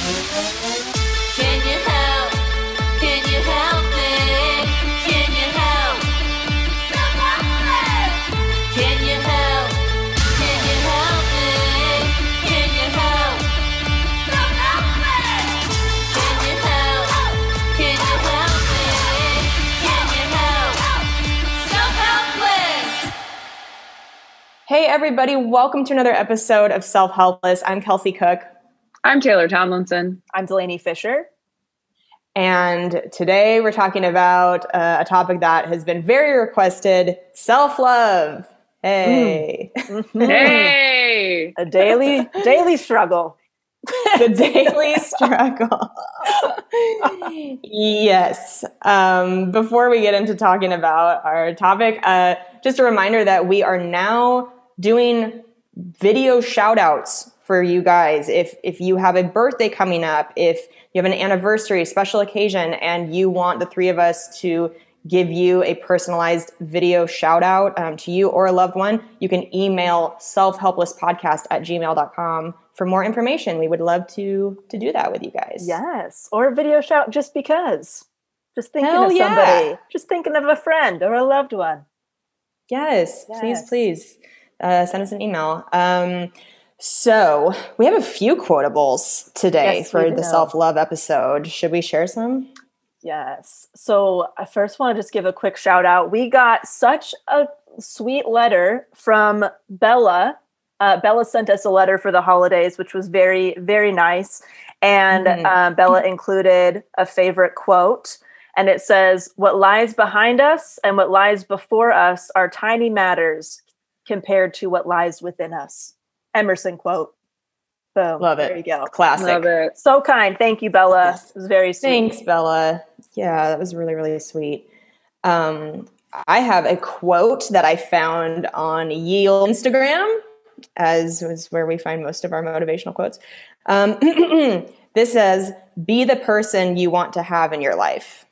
Can you help? Can you help me? Can you help? Self-Helpless! Can you help? Can you help me? Can you help? Self-Helpless! Can you help? Can you help me? Can you help? Self-Helpless! Hey everybody, welcome to another episode of Self-Helpless. I'm Kelsey Cook. I'm Taylor Tomlinson. I'm Delaney Fisher. And today we're talking about a topic that has been very requested, self-love. Hey. Hey! A daily struggle. The daily struggle. Yes. Before we get into talking about our topic, just a reminder that we are now doing video shout outs for you guys. If you have a birthday coming up, if you have an anniversary, special occasion, and you want the three of us to give you a personalized video shout out to you or a loved one, you can email selfhelplesspodcast@gmail.com for more information. We would love to do that with you guys. Yes. Or a video shout just because. Just thinking Hell of yeah. somebody. Just thinking of a friend or a loved one. Yes, Yes. please. Send us an email. So we have a few quotables today Yes, for we the do. self-love episode. Should we share some? Yes. So I first want to just give a quick shout out. We got such a sweet letter from Bella. Bella sent us a letter for the holidays, which was very, very nice. And Bella included a favorite quote. And it says, "What lies behind us and what lies before us are tiny matters compared to what lies within us." Emerson quote. Boom. Love it. There you go. Classic. Love it. So kind. Thank you, Bella. Yes. It was very sweet. Thanks, Bella. Yeah, that was really, really sweet. I have a quote that I found on Yield Instagram, as was where we find most of our motivational quotes. This says, "Be the person you want to have in your life."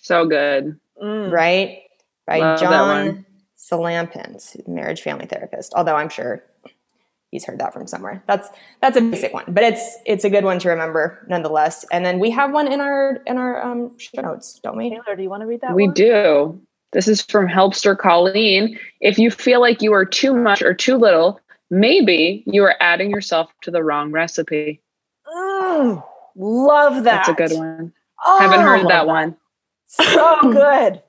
So good. Right? By Love that John one. Salampins, marriage family therapist. Although I'm sure he's heard that from somewhere. That's a basic one, but it's a good one to remember nonetheless. And then we have one in our show notes, don't we? Taylor, do you want to read that We one? do. This is from Helpster Colleen. If you feel like you are too much or too little, maybe you are adding yourself to the wrong recipe. Love that. That's a good one. Oh, Haven't heard love that one. So good.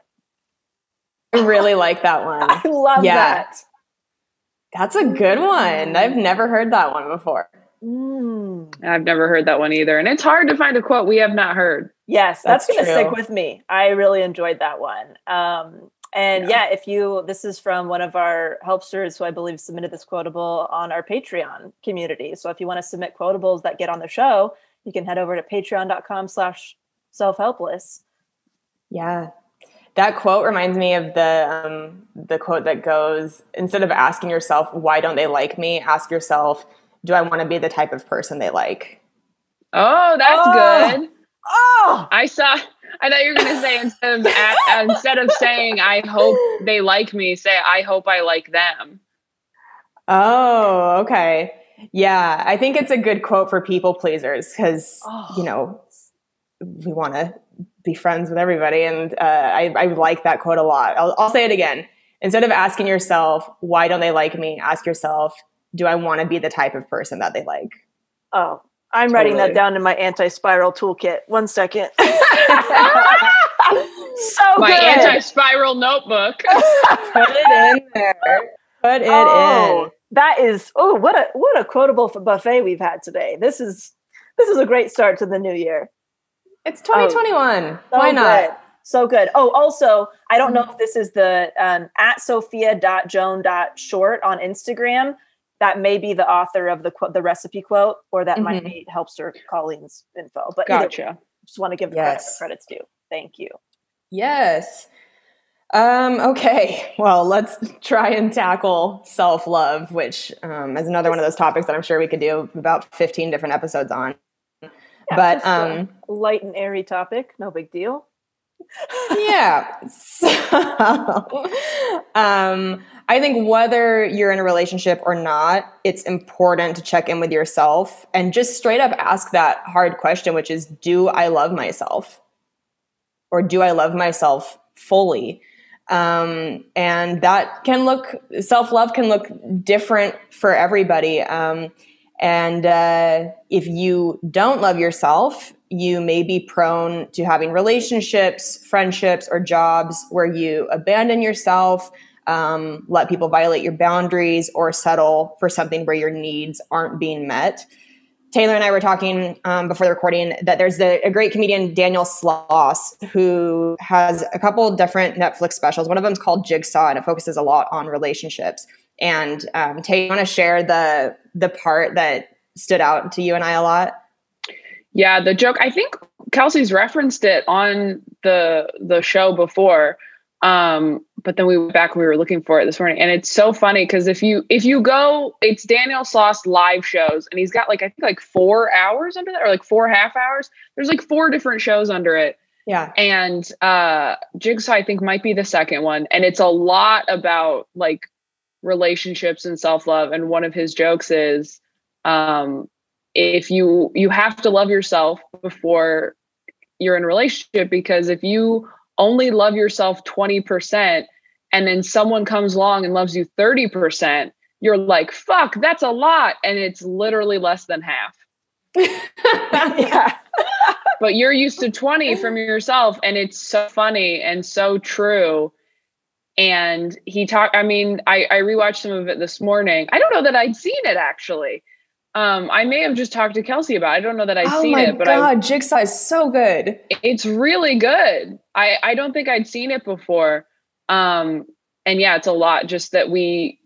I really like that one. I love that. That's a good one. I've never heard that one before. I've never heard that one either. And it's hard to find a quote we have not heard. Yes, that's That's going to stick true. with me. I really enjoyed that one. This is from one of our helpsters who I believe submitted this quotable on our Patreon community. So if you want to submit quotables that get on the show, you can head over to patreon.com/selfhelpless. Yeah. That quote reminds me of the quote that goes, instead of asking yourself, why don't they like me? Ask yourself, do I want to be the type of person they like? Oh, that's good. Oh, I thought you were going to say instead of saying, I hope they like me, say, I hope I like them. Oh, okay. Yeah. I think it's a good quote for people pleasers because, we want to be friends with everybody. And I like that quote a lot. I'll say it again. Instead of asking yourself, why don't they like me? Ask yourself, do I want to be the type of person that they like? Oh, I'm writing that down in my anti-spiral toolkit. 1 second. So My good. anti-spiral notebook. Put it in there. Put it in. That is, what a quotable buffet we've had today. This is a great start to the new year. It's 2021. So Why not? good. So good. Oh, also, I don't know if this is the at sophia.joan.short on Instagram. That may be the author of the recipe quote, or that might be Helpster Colleen's info. But either way, Gotcha. just want to give the credit where credit's due. Thank you. Yes. Okay. Well, let's try and tackle self-love, which is another one of those topics that I'm sure we could do about 15 different episodes on. Yeah, But just a light and airy topic, no big deal. Yeah. So, I think whether you're in a relationship or not, it's important to check in with yourself and just straight up ask that hard question, which is, do I love myself? Or do I love myself fully? And that can look, self-love can look different for everybody. And if you don't love yourself, you may be prone to having relationships, friendships, or jobs where you abandon yourself, let people violate your boundaries, or settle for something where your needs aren't being met. Taylor and I were talking before the recording that there's a great comedian, Daniel Sloss, who has a couple different Netflix specials. One of them is called Jigsaw, and it focuses a lot on relationships. And Tay, you want to share the part that stood out to you and I a lot? Yeah, the joke, I think Kelsey's referenced it on the show before. But then we went back and we were looking for it this morning, and it's so funny because if you go, it's Daniel Sloss live shows, and he's got like, I think like 4 hours under that, or like 4.5 hours. There's like 4 different shows under it. Yeah. And Jigsaw, I think, might be the second one. And it's a lot about like relationships and self-love. And one of his jokes is, if you have to love yourself before you're in a relationship, because if you only love yourself 20% and then someone comes along and loves you 30%, you're like, fuck, that's a lot. And it's literally less than half. Yeah. But you're used to 20 from yourself. And it's so funny and so true. And I rewatched some of it this morning. I don't know that I'd seen it actually. I may have just talked to Kelsey about it. I don't know that I'd seen it, but God, Jigsaw is so good. It's really good. I don't think I'd seen it before. And yeah, it's a lot just that we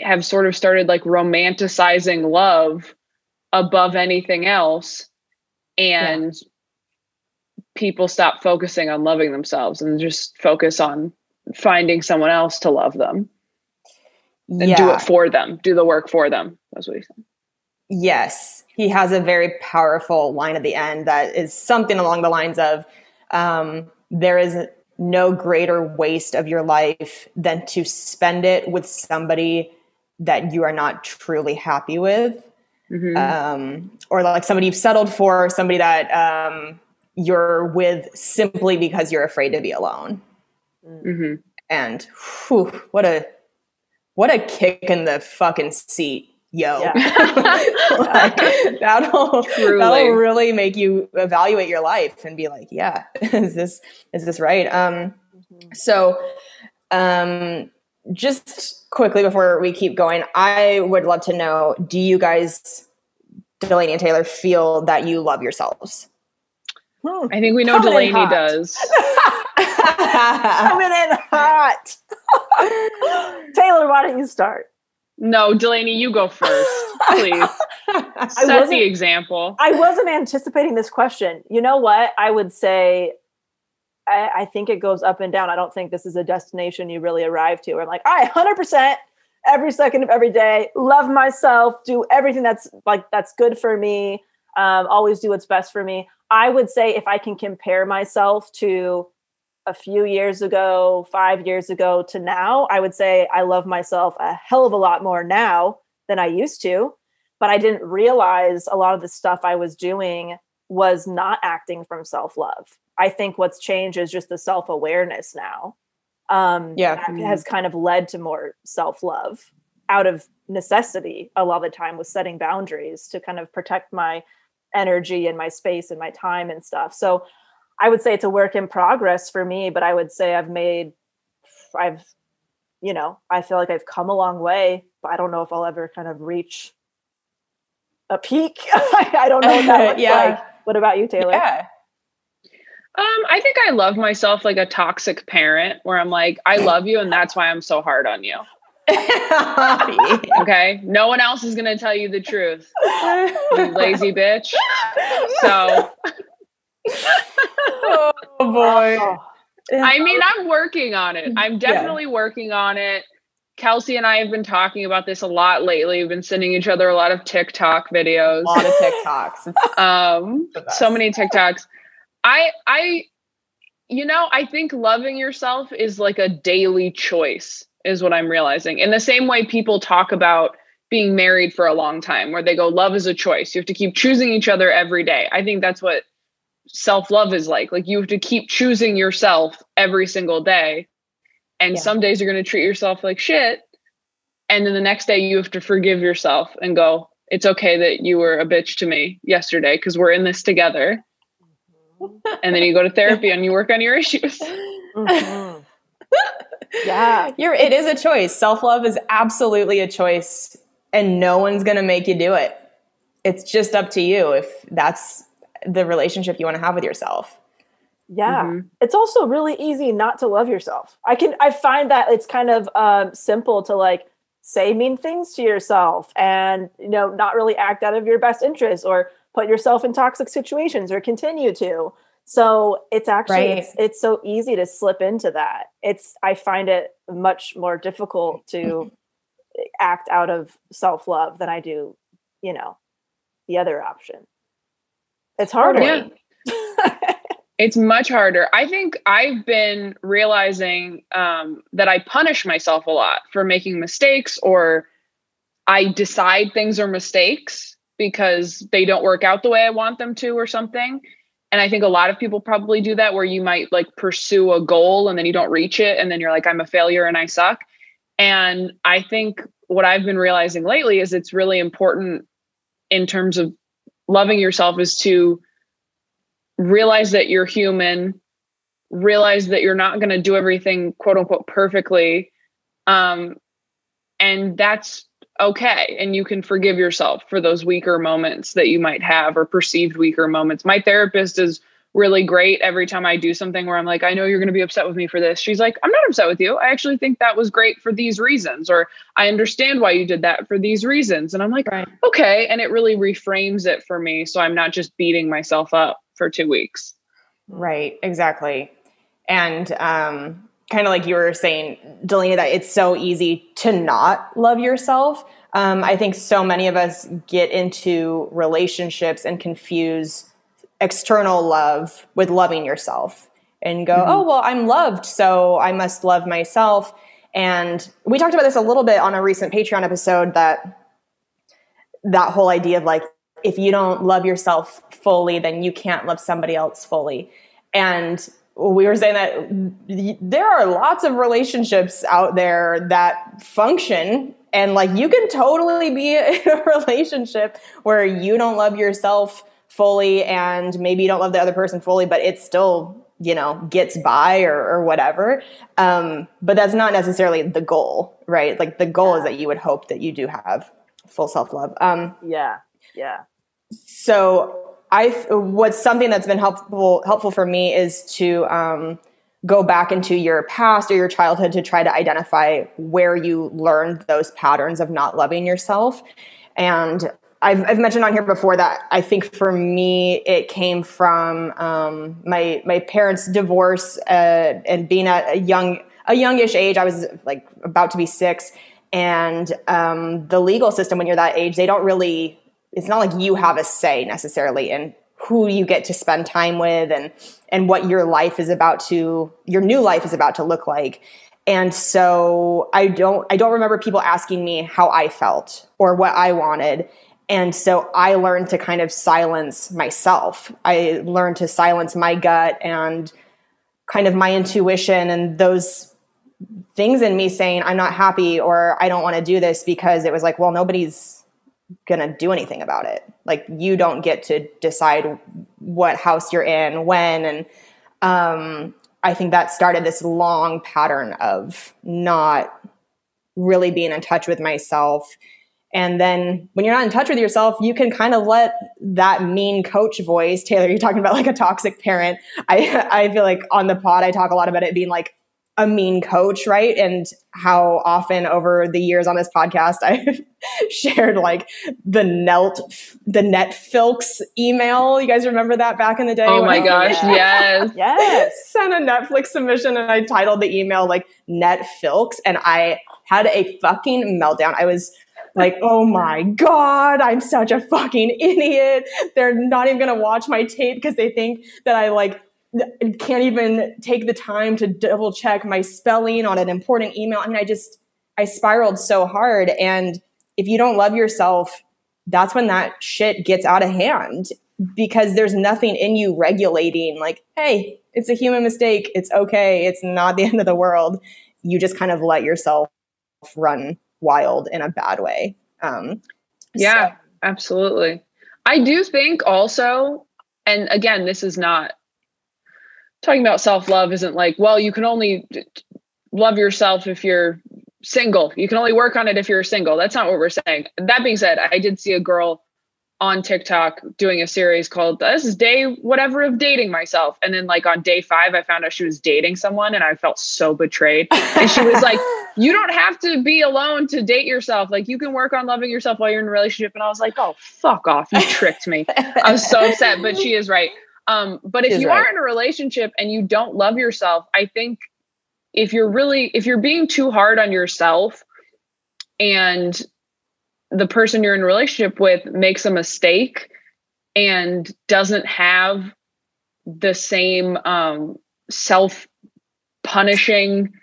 have sort of started like romanticizing love above anything else. And people stop focusing on loving themselves and just focus on finding someone else to love them and do it for them, do the work for them. That's what he said. Yes. He has a very powerful line at the end that is something along the lines of, there is no greater waste of your life than to spend it with somebody that you are not truly happy with. Mm-hmm. Or like somebody you've settled for, somebody that you're with simply because you're afraid to be alone. Mm-hmm. And whew, what a kick in the fucking seat. Yo, like, that'll really make you evaluate your life and be like, yeah, is this right? So just quickly before we keep going, I would love to know, do you guys, Delaney and Taylor, feel that you love yourselves? I think we know Delaney does. Coming in hot. Taylor, why don't you start? No, Delaney, you go first, please. Set the example. I wasn't anticipating this question. You know what? I would say, I think it goes up and down. I don't think this is a destination you really arrive to. I'm like, I 100% every second of every day, love myself, do everything that's good for me, always do what's best for me. I would say if I can compare myself to a few years ago, 5 years ago to now, I would say I love myself a hell of a lot more now than I used to, but I didn't realize a lot of the stuff I was doing was not acting from self-love. I think what's changed is just the self-awareness now. That has kind of led to more self-love out of necessity a lot of the time, with setting boundaries to kind of protect my energy and my space and my time and stuff. So I would say it's a work in progress for me, but I would say I feel like I've come a long way, but I don't know if I'll ever kind of reach a peak. I don't know what that looks like. What about you, Taylor? Yeah. I think I love myself like a toxic parent where I'm like, I love you and that's why I'm so hard on you. Okay. No one else is going to tell you the truth. You lazy bitch. So oh boy. I mean, I'm working on it. I'm definitely working on it. Kelsey and I have been talking about this a lot lately. We've been sending each other a lot of TikTok videos. A lot of TikToks. So many TikToks. I think loving yourself is like a daily choice, is what I'm realizing. In the same way people talk about being married for a long time, where they go, love is a choice. You have to keep choosing each other every day. I think that's what self-love is like. Like, you have to keep choosing yourself every single day. And some days you're going to treat yourself like shit. And then the next day you have to forgive yourself and go, it's okay that you were a bitch to me yesterday because we're in this together. And then you go to therapy and you work on your issues. Mhm. Yeah. It is a choice. Self-love is absolutely a choice, and no one's going to make you do it. It's just up to you if that's the relationship you want to have with yourself. Yeah. Mhm. It's also really easy not to love yourself. I find that it's kind of simple to like say mean things to yourself and, not really act out of your best interest or put yourself in toxic situations or continue to. So it's actually, Right. it's so easy to slip into that. I find it much more difficult to act out of self-love than I do, the other option. It's harder. Totally. It's much harder. I think I've been realizing that I punish myself a lot for making mistakes, or I decide things are mistakes because they don't work out the way I want them to or something. And I think a lot of people probably do that, where you might like pursue a goal and then you don't reach it. And then you're like, I'm a failure and I suck. And I think what I've been realizing lately is it's really important in terms of loving yourself is to realize that you're human, realize that you're not going to do everything quote unquote perfectly. And that's okay. And you can forgive yourself for those weaker moments that you might have, or perceived weaker moments. My therapist is really great. Every time I do something where I'm like, I know you're going to be upset with me for this, she's like, I'm not upset with you. I actually think that was great for these reasons, or I understand why you did that for these reasons. And I'm like, Right. okay. And it really reframes it for me. So I'm not just beating myself up for 2 weeks. Right, exactly. And kind of like you were saying, Delina, that it's so easy to not love yourself. I think so many of us get into relationships and confuse external love with loving yourself and go, oh, well, I'm loved, so I must love myself. And we talked about this a little bit on a recent Patreon episode, that whole idea of like, if you don't love yourself fully, then you can't love somebody else fully. And we were saying that there are lots of relationships out there that function, and like you can totally be in a relationship where you don't love yourself fully and maybe you don't love the other person fully, but it still, gets by or whatever. But that's not necessarily the goal, right? Like the goal is that you would hope that you do have full self-love. Yeah. So what's something that's been helpful for me is to go back into your past or your childhood to try to identify where you learned those patterns of not loving yourself. And I've mentioned on here before that I think for me it came from my parents' divorce and being at a youngish age. I was like about to be 6, and the legal system when you're that age, they don't really. It's not like you have a say necessarily in who you get to spend time with and what your new life is about to look like. And so I don't remember people asking me how I felt or what I wanted. And so I learned to kind of silence myself. I learned to silence my gut and kind of my intuition and those things in me saying, I'm not happy or I don't want to do this, because it was like, well, nobody's going to do anything about it. Like, you don't get to decide what house you're in, when. And I think that started this long pattern of not really being in touch with myself. And then when you're not in touch with yourself, you can kind of let that mean coach voice, Taylor, you're talking about like a toxic parent. I feel like on the pod, I talk a lot about it being like a mean coach, right? And how often over the years on this podcast, I've shared like the Netflix email. You guys remember that back in the day? Oh my gosh, yes. Yes. Sent a Netflix submission and I titled the email like Netflix, and I had a fucking meltdown. I was like, oh my God, I'm such a fucking idiot. They're not even going to watch my tape because they think that I like can't even take the time to double check my spelling on an important email. I mean, I spiraled so hard. And if you don't love yourself, that's when that shit gets out of hand, because there's nothing in you regulating like, hey, it's a human mistake. It's okay. It's not the end of the world. You just kind of let yourself run wild in a bad way. Yeah, absolutely. I do think also, and again, this is not talking about self-love isn't like, well, you can only love yourself if you're single. You can only work on it if you're single. That's not what we're saying. That being said, I did see a girl on TikTok doing a series called This is Day Whatever of Dating Myself. And then like on day 5, I found out she was dating someone and I felt so betrayed. And she was like, you don't have to be alone to date yourself. Like you can work on loving yourself while you're in a relationship. And I was like, oh, fuck off. You tricked me. I was so upset, but she is right. But if you are in a relationship and you don't love yourself, I think if you're being too hard on yourself and the person you're in a relationship with makes a mistake and doesn't have the same self-punishing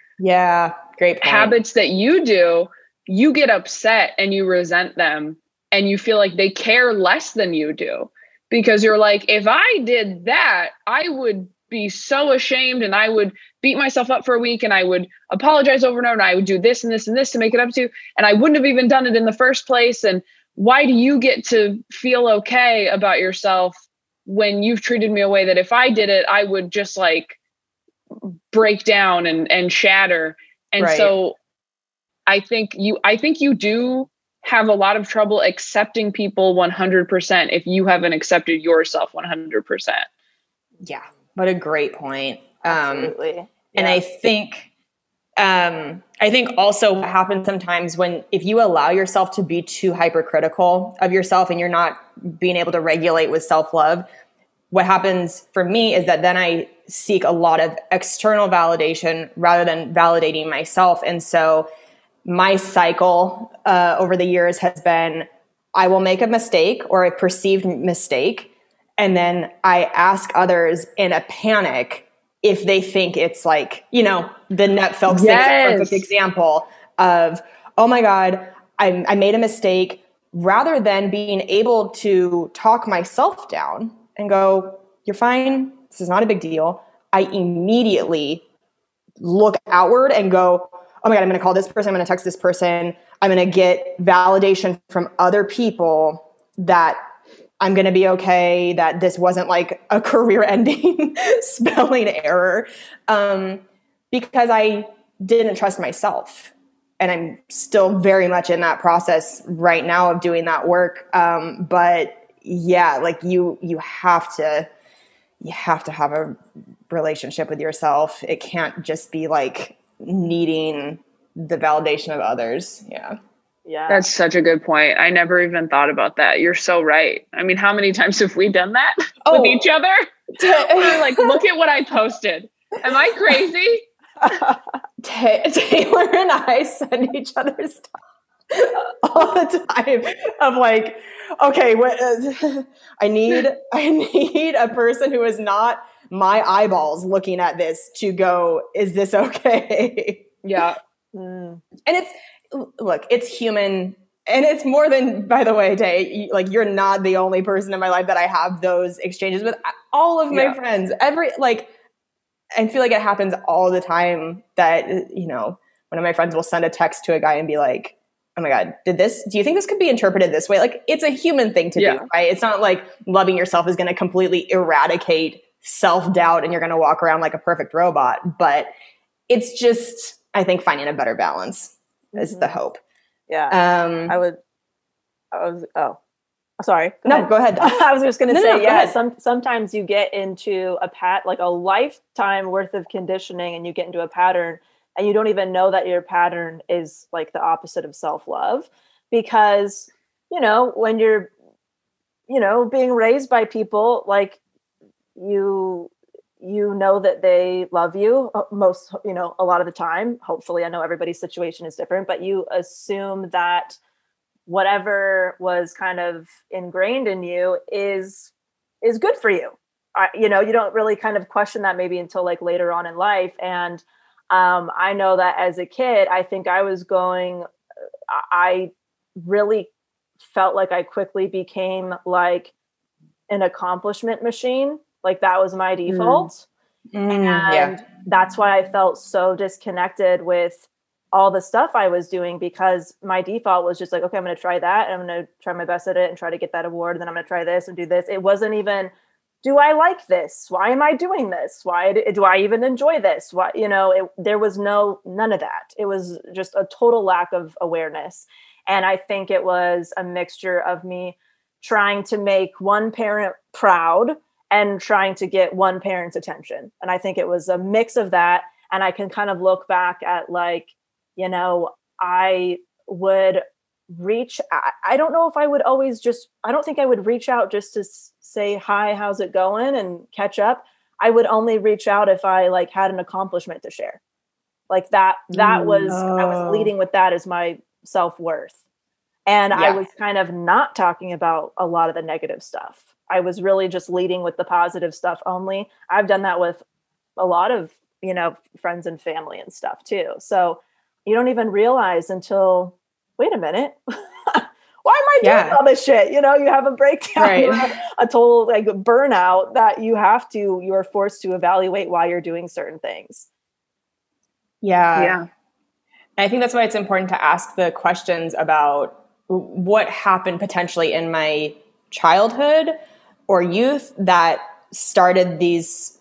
great point. habits that you do, you get upset and you resent them and you feel like they care less than you do. Because you're like, if I did that, I would be so ashamed and I would beat myself up for a week and I would apologize over and over and I would do this and this and this to make it up to you. And I wouldn't have even done it in the first place. And why do you get to feel okay about yourself when you've treated me a way that if I did it, I would just like break down and shatter. And so I think you do have a lot of trouble accepting people 100% if you haven't accepted yourself 100%. Yeah. What a great point. Absolutely. Yeah. And I think also what happens sometimes if you allow yourself to be too hypercritical of yourself and you're not being able to regulate with self-love, what happens for me is that then I seek a lot of external validation rather than validating myself. And so my cycle over the years has been, I will make a mistake or a perceived mistake. And then I ask others in a panic if they think it's like, the Netflix thing is a perfect example of, oh my God, I made a mistake, rather than being able to talk myself down and go, you're fine. This is not a big deal. I immediately look outward and go, oh my God, I'm going to call this person. I'm going to text this person. I'm going to get validation from other people that I'm going to be okay, that this wasn't like a career-ending spelling error, because I didn't trust myself. And I'm still very much in that process right now of doing that work. But yeah, like you have to have a relationship with yourself. It can't just be like needing the validation of others. Yeah. Yeah. That's such a good point. I never even thought about that. You're so right. I mean, how many times have we done that with each other? We're like, look at what I posted. Am I crazy? Taylor and I send each other stuff all the time of like, okay, I need a person who is not my eyeballs looking at this to go, is this okay? Yeah. And it's human. And it's more than, by the way, Tay, like you're not the only person in my life that I have those exchanges with. All of my friends, I feel like it happens all the time that, one of my friends will send a text to a guy and be like, oh my God, do you think this could be interpreted this way? Like, it's a human thing to do, right? It's not like loving yourself is going to completely eradicate self-doubt and you're going to walk around like a perfect robot. But it's just, I think, finding a better balance is the hope. Yeah. Sorry. Go ahead. I was just going to say, sometimes you get into like a lifetime worth of conditioning and you get into a pattern and you don't even know that your pattern is like the opposite of self-love, because, when you're, being raised by people, like you know that they love you most, a lot of the time. Hopefully, I know everybody's situation is different, but you assume that whatever was kind of ingrained in you is good for you. you know, you don't really kind of question that maybe until like later on in life. And I know that as a kid, I think I really felt like I quickly became like an accomplishment machine. Like that was my default. And that's why I felt so disconnected with all the stuff I was doing, because my default was just like, okay, I'm going to try that, and I'm going to try my best at it and try to get that award. And then I'm going to try this and do this. It wasn't even, do I like this? Why am I doing this? Why do I even enjoy this? Why, you know, there was none of that. It was just a total lack of awareness. And I think it was a mixture of me trying to make one parent proud and trying to get one parent's attention. And I think it was a mix of that. And I can kind of look back at like, you know, I would I don't know if I would always I don't think I would reach out just to say, hi, how's it going? And catch up. I would only reach out if I like had an accomplishment to share. Like I was leading with that as my self-worth. And I was kind of not talking about a lot of the negative stuff. I was really just leading with the positive stuff only. I've done that with a lot of, you know, friends and family and stuff too. So you don't even realize until, wait a minute, why am I doing all this shit? You know, you have a breakdown, a total like burnout that you're forced to evaluate why you're doing certain things. Yeah. I think that's why it's important to ask the questions about what happened potentially in my childhood or youth that started these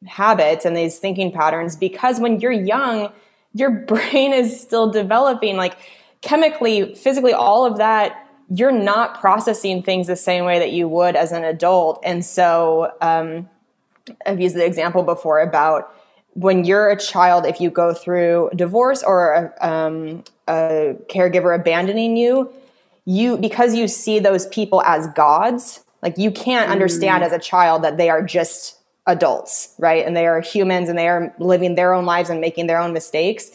habits and these thinking patterns. Because when you're young, your brain is still developing, like chemically, physically, all of that. You're not processing things the same way that you would as an adult. And so I've used the example before about when you're a child, if you go through divorce or a caregiver abandoning you, because you see those people as gods, like you can't understand as a child that they are just adults, right? And they are humans and they are living their own lives and making their own mistakes.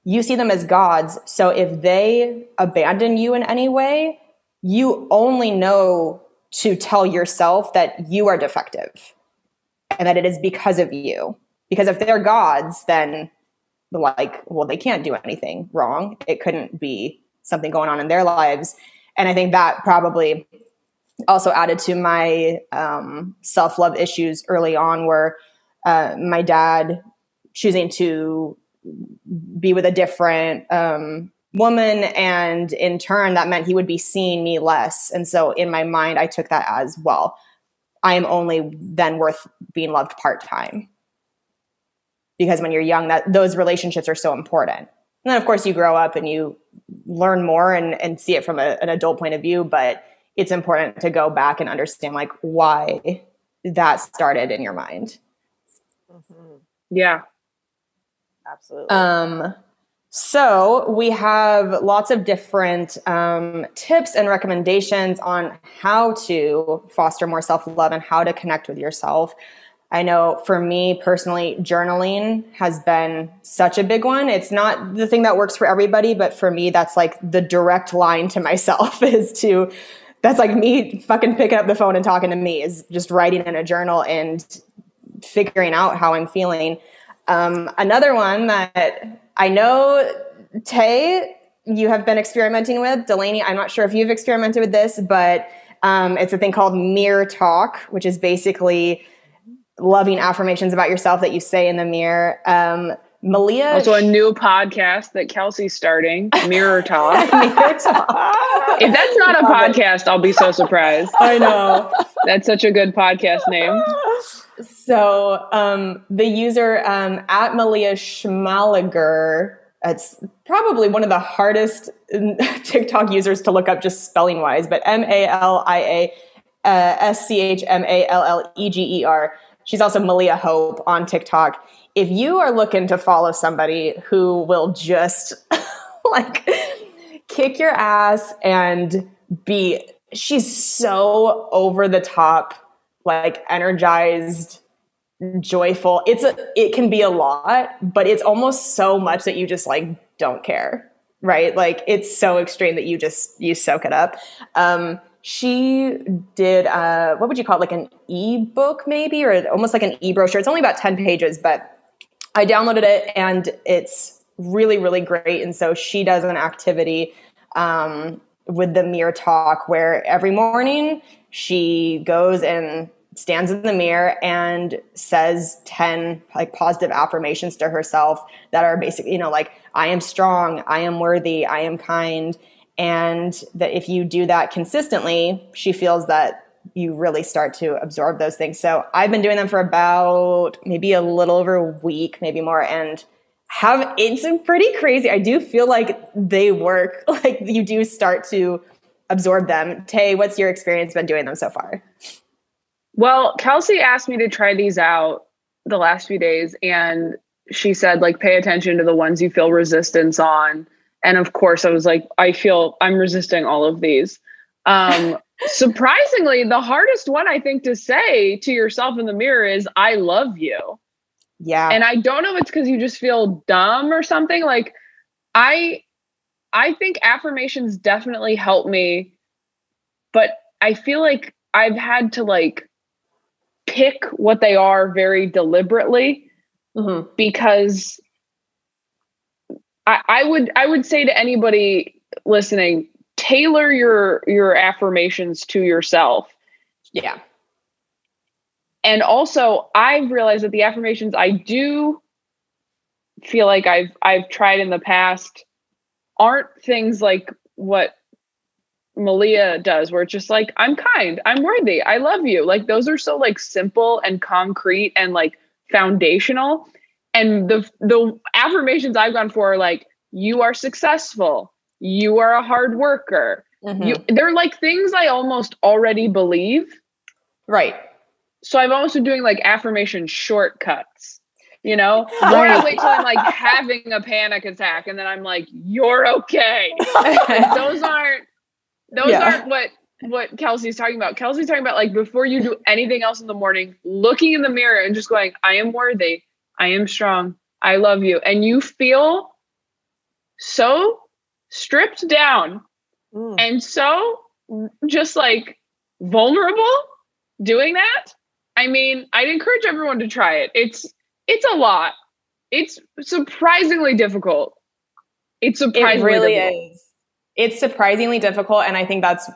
You see them as gods. So if they abandon you in any way, you only know to tell yourself that you are defective and that it is because of you. Because if they're gods, then like, well, they can't do anything wrong. It couldn't be something going on in their lives. And I think that probably also added to my self-love issues early on, where my dad choosing to be with a different woman, and in turn that meant he would be seeing me less. And so in my mind, I took that as, well, I am only then worth being loved part-time. Because when you're young, those relationships are so important. And then of course you grow up and you learn more and see it from an adult point of view, but it's important to go back and understand like why that started in your mind. Mm-hmm. Yeah. Absolutely. So we have lots of different tips and recommendations on how to foster more self-love and how to connect with yourself. I know for me personally, journaling has been such a big one. It's not the thing that works for everybody, but for me, that's like the direct line to myself that's like me fucking picking up the phone and talking to me, is just writing in a journal and figuring out how I'm feeling. Another one that I know, Tay, you have been experimenting with. Delaney, I'm not sure if you've experimented with this, but it's a thing called mirror talk, which is basically loving affirmations about yourself that you say in the mirror. Malia. Also a new podcast that Kelsey's starting, Mirror Talk. Mirror Talk. If that's not a podcast, I'll be so surprised. I know. That's such a good podcast name. So the user at Malia Schmaliger, it's probably one of the hardest TikTok users to look up just spelling wise, but MALIA SCHMALLEGER. She's also Malia Hope on TikTok. If you are looking to follow somebody who will just like kick your ass and she's so over the top, like energized, joyful. It can be a lot, but it's almost so much that you just like don't care, right? Like it's so extreme that you soak it up. she did, what would you call it? Like an ebook maybe, or almost like an e-brochure. It's only about 10 pages, but I downloaded it and it's really, really great. And so she does an activity with the mirror talk where every morning she goes and stands in the mirror and says 10 like positive affirmations to herself that are basically, you know, like, I am strong, I am worthy, I am kind. And that if you do that consistently, she feels that you really start to absorb those things. So I've been doing them for about maybe a little over a week, maybe more, and it's pretty crazy. I do feel like they work. Like you do start to absorb them. Tay, what's your experience been doing them so far? Well, Kelsey asked me to try these out the last few days, and she said, like, pay attention to the ones you feel resistance on. And of course I was like, I'm resisting all of these. Surprisingly, the hardest one I think to say to yourself in the mirror is, I love you. Yeah. And I don't know if it's because you just feel dumb or something. Like I think affirmations definitely help me, but I feel like I've had to like pick what they are very deliberately because I would say to anybody listening, tailor your affirmations to yourself. Yeah. And also I've realized that the affirmations I do feel like I've tried in the past aren't things like what Malia does, where it's just like, I'm kind, I'm worthy, I love you. Like those are so like simple and concrete and like foundational. And the affirmations I've gone for are like, you are successful, you are a hard worker. They're like things I almost already believe. Right. So I've almost been doing like affirmation shortcuts, you know, or I wait till I'm like having a panic attack and then I'm like, you're okay. Like, those aren't what Kelsey's talking about. Kelsey's talking about like before you do anything else in the morning, looking in the mirror and just going, I am worthy, I am strong, I love you. And you feel so stripped down and so just like vulnerable doing that. I mean, I'd encourage everyone to try it. It's a lot. It's surprisingly difficult. It really is. It's surprisingly difficult. And I think that's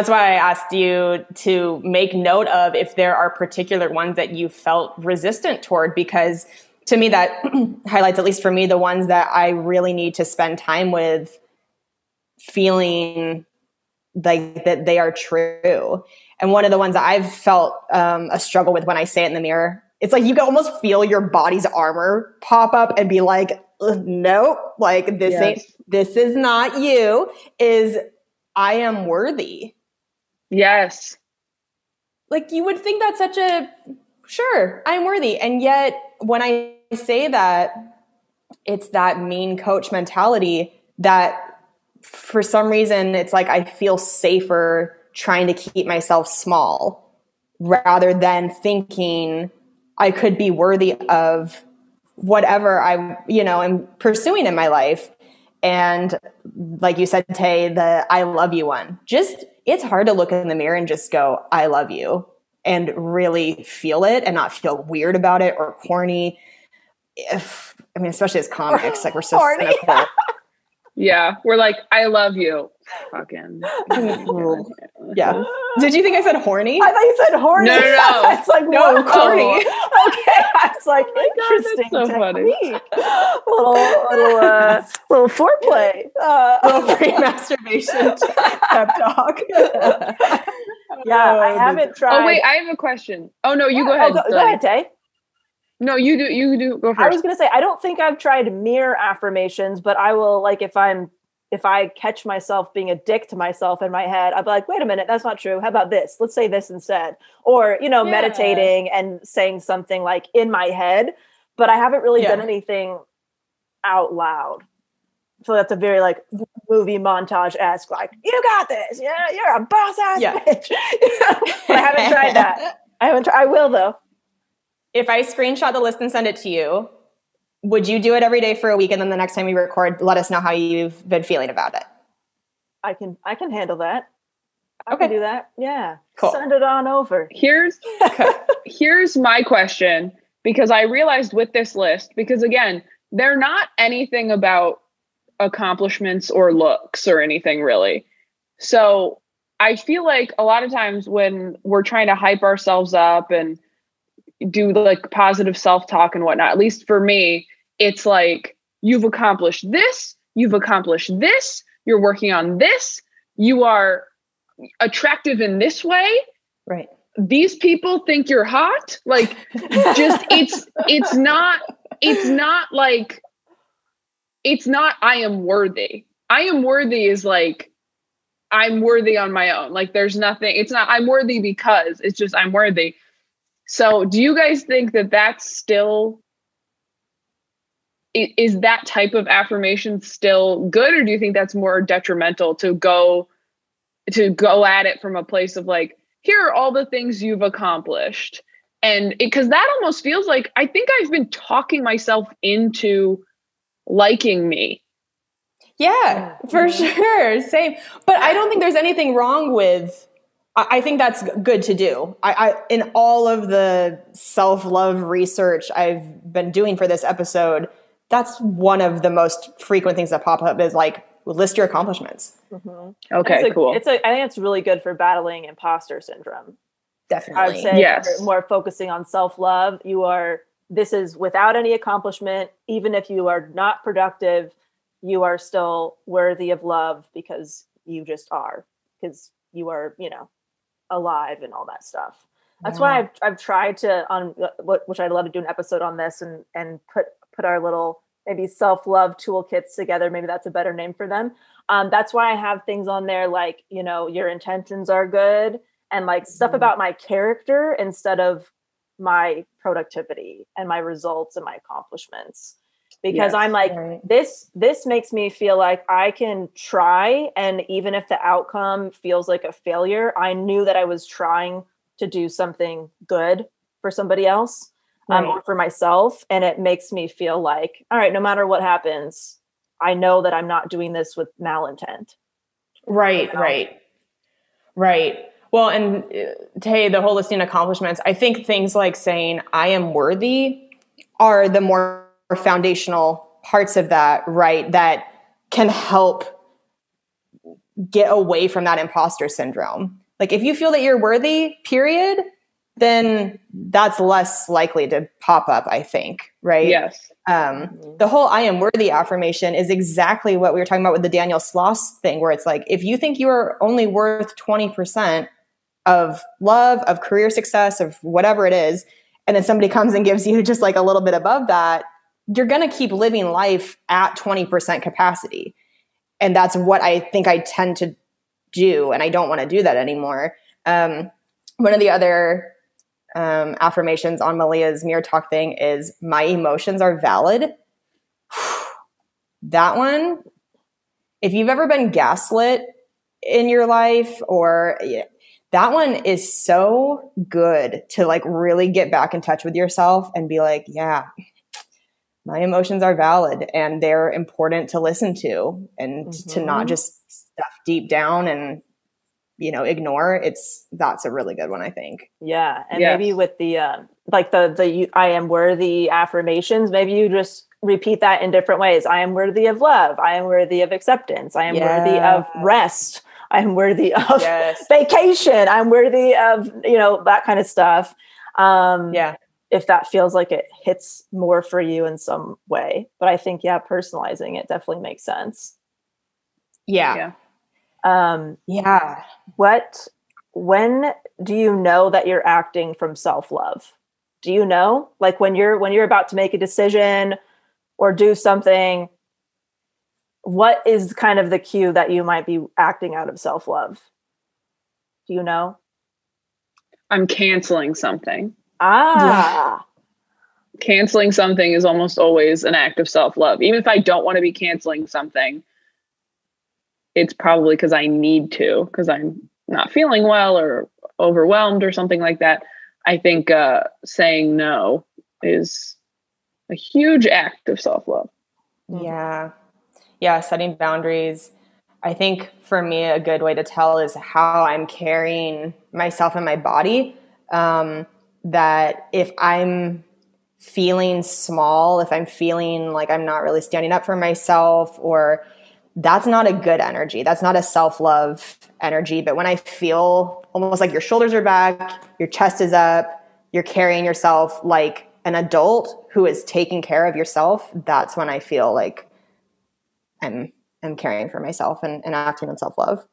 why I asked you to make note of if there are particular ones that you felt resistant toward, because to me that highlights, at least for me, the ones that I really need to spend time with feeling like that they are true. And one of the ones that I've felt a struggle with when I say it in the mirror, it's like you can almost feel your body's armor pop up and be like, nope, like this is not you, is I am worthy. Yes. Like you would think that's sure, I'm worthy. And yet when I say that, it's that mean coach mentality that for some reason it's like I feel safer trying to keep myself small rather than thinking I could be worthy of whatever I'm pursuing in my life. And like you said, Tay, the I love you one, it's hard to look in the mirror and just go, I love you, and really feel it and not feel weird about it or corny. Especially as comics, like we're so cynical. Yeah, we're like, I love you. Fucking. Yeah. Did you think I said horny? I thought you said horny. No. It's like, no, corny. Okay, I was like, interesting. God, that's so funny. Little foreplay. Little pre-masturbation pep talk. Yeah, I haven't tried. Oh wait, I have a question. Oh no, you go ahead. Go ahead, Tay. No, you do. You do. Go first. I was going to say, I don't think I've tried mirror affirmations, but I will, like, if I catch myself being a dick to myself in my head, I'll be like, wait a minute, that's not true. How about this? Let's say this instead. Or, meditating and saying something like in my head, but I haven't really done anything out loud. So that's a very like movie montage-esque, like, you got this. Yeah, you're a boss ass bitch. But I haven't tried that. I will though. If I screenshot the list and send it to you, would you do it every day for a week? And then the next time we record, let us know how you've been feeling about it. I can handle that. I Okay. can do that. Yeah. Cool. Send it on over. Here's my question, because I realized with this list, because again, they're not anything about accomplishments or looks or anything really. So I feel like a lot of times when we're trying to hype ourselves up and do like positive self-talk and whatnot, at least for me, it's like, you've accomplished this, you're working on this, you are attractive in this way. Right. These people think you're hot. Like, just, it's not like, it's not, I am worthy. I am worthy is like, I'm worthy on my own. Like, there's nothing, it's not, I'm worthy because it's just, I'm worthy. So do you guys think that that's still, is that type of affirmation still good? Or do you think that's more detrimental to go at it from a place of like, here are all the things you've accomplished? And because that almost feels like, I think I've been talking myself into liking me. Yeah, for sure. Same. But I don't think there's anything wrong with, I think that's good to do. I in all of the self-love research I've been doing for this episode, that's one of the most frequent things that pop up is like, list your accomplishments. Okay, cool. I think it's really good for battling imposter syndrome. Definitely. I would say Yes. if you're more focusing on self-love, this is without any accomplishment. Even if you are not productive, you are still worthy of love because you just are, because you are, alive and all that stuff. That's why I've tried to, which I'd love to do an episode on this and put our little maybe self-love toolkits together. Maybe that's a better name for them. That's why I have things on there like, your intentions are good, and like stuff about my character instead of my productivity and my results and my accomplishments. Because I'm like, this makes me feel like I can try. And even if the outcome feels like a failure, I knew that I was trying to do something good for somebody else or for myself. And it makes me feel like, all right, no matter what happens, I know that I'm not doing this with malintent. Right. Well, and Tay, the whole listing accomplishments, I think things like saying I am worthy are the more foundational parts of that, right? That can help get away from that imposter syndrome. Like if you feel that you're worthy, period, then that's less likely to pop up, I think, right? Yes. The whole I am worthy affirmation is exactly what we were talking about with the Daniel Sloss thing, where it's like, if you think you are only worth 20% of love, of career success, of whatever it is, and then somebody comes and gives you just like a little bit above that, you're going to keep living life at 20% capacity. And that's what I think I tend to do. And I don't want to do that anymore. One of the other affirmations on Malia's Mirror Talk thing is my emotions are valid. That one, if you've ever been gaslit in your life, or that one is so good to like really get back in touch with yourself and be like, yeah, my emotions are valid and they're important to listen to and to not just stuff deep down and, ignore. That's a really good one, I think. Yeah. And maybe with the, the I am worthy affirmations, maybe you just repeat that in different ways. I am worthy of love. I am worthy of acceptance. I am worthy of rest. I am worthy of vacation. I'm worthy of, that kind of stuff. If that feels like it hits more for you in some way. But I think, personalizing it definitely makes sense. Yeah. When do you know that you're acting from self-love? Do you know? Like when you're about to make a decision or do something, what is kind of the cue that you might be acting out of self-love? Do you know? I'm canceling something. Canceling something is almost always an act of self-love. Even if I don't want to be canceling something, it's probably because I need to, because I'm not feeling well or overwhelmed or something like that. I think saying no is a huge act of self-love. Yeah. Setting boundaries. I think for me, a good way to tell is how I'm carrying myself and my body. That if I'm feeling small, if I'm feeling like I'm not really standing up for myself, or that's not a good energy. That's not a self-love energy. But when I feel almost like your shoulders are back, your chest is up, you're carrying yourself like an adult who is taking care of yourself, that's when I feel like I'm caring for myself and acting on self-love.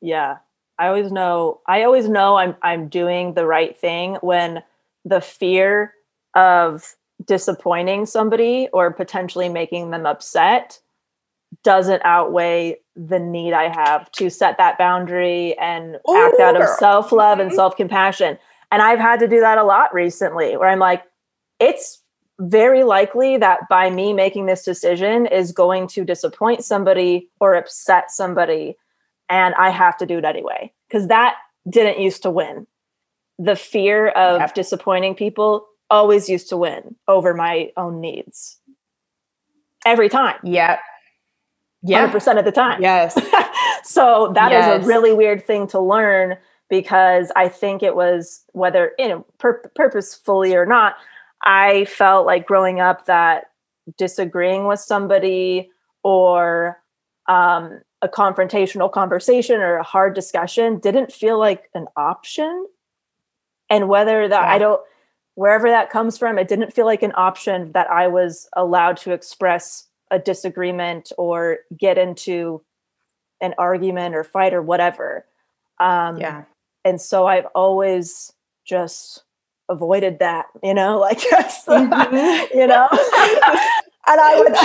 Yeah. I always know I'm doing the right thing when the fear of disappointing somebody or potentially making them upset doesn't outweigh the need I have to set that boundary and act out of self-love and self-compassion. And I've had to do that a lot recently where I'm like, it's very likely that by me making this decision is going to disappoint somebody or upset somebody. And I have to do it anyway, because that didn't used to win. The fear of disappointing people always used to win over my own needs. Every time. Yeah. 100% of the time. Yes. So that is a really weird thing to learn, because I think it was, whether purposefully or not, I felt like growing up that disagreeing with somebody or a confrontational conversation or a hard discussion didn't feel like an option. And whether that, wherever that comes from, it didn't feel like an option that I was allowed to express a disagreement or get into an argument or fight or whatever. And so I've always just avoided that, like, just, and I would,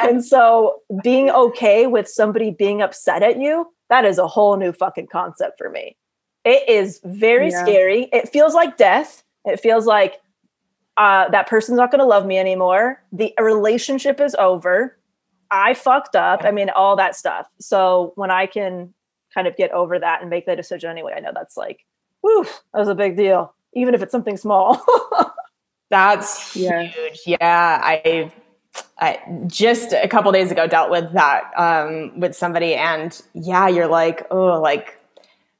And so being okay with somebody being upset at you, that is a whole new fucking concept for me. It is very scary. It feels like death. It feels like that person's not going to love me anymore. The relationship is over. I fucked up. I mean, all that stuff. So when I can kind of get over that and make the decision anyway, I know that's like, whew, that was a big deal, even if it's something small. That's huge. Yeah. I just a couple days ago dealt with that with somebody, and you're like, oh, like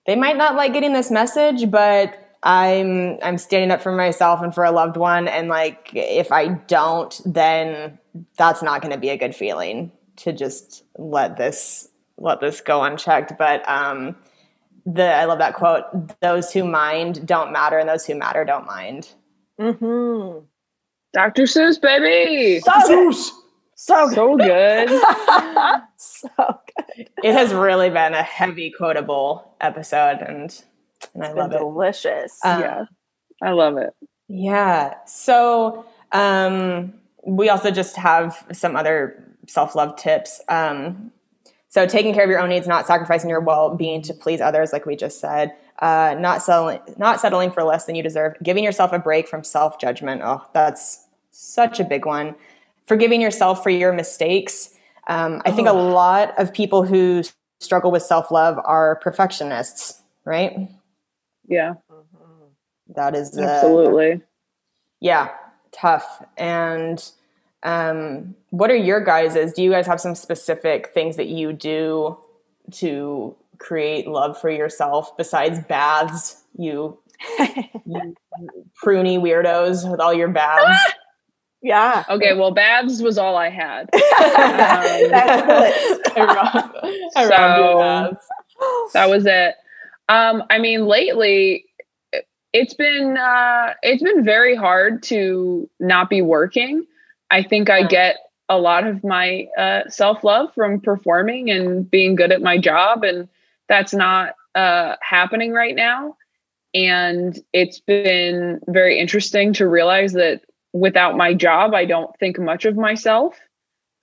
they might not like getting this message, but I'm standing up for myself and for a loved one. And like, if I don't, then that's not going to be a good feeling to just let this go unchecked. But I love that quote, those who mind don't matter, and those who matter don't mind. Mm-hmm. Dr. Seuss, baby. So good. So good. It has really been a heavy quotable episode, and I love it. Delicious. I love it. Yeah. So we also just have some other self-love tips. So taking care of your own needs, not sacrificing your well-being to please others, like we just said, not settling for less than you deserve, giving yourself a break from self-judgment. Oh, that's such a big one. Forgiving yourself for your mistakes. I think a lot of people who struggle with self-love are perfectionists, right? Yeah. That is absolutely. Tough. And what are your guys's? Do you guys have some specific things that you do to create love for yourself besides baths? You pruny weirdos with all your baths. Yeah. Okay. Well, baths was all I had. That was it. I mean, lately it's been very hard to not be working. I think I get a lot of my self-love from performing and being good at my job, and that's not happening right now. And it's been very interesting to realize that without my job, I don't think much of myself.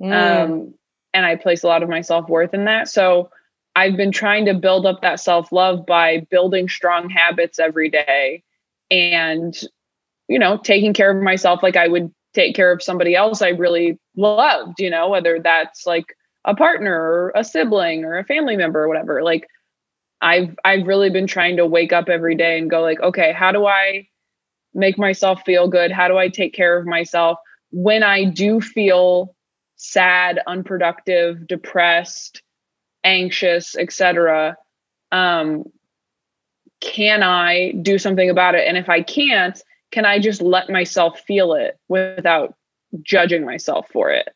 And I place a lot of my self-worth in that. So I've been trying to build up that self-love by building strong habits every day and, taking care of myself like I would take care of somebody else I really loved, whether that's like a partner or a sibling or a family member or whatever. Like I've really been trying to wake up every day and go like, okay, how do I make myself feel good? How do I take care of myself when I do feel sad, unproductive, depressed, anxious, etc. Can I do something about it? And if I can't, can I just let myself feel it without judging myself for it?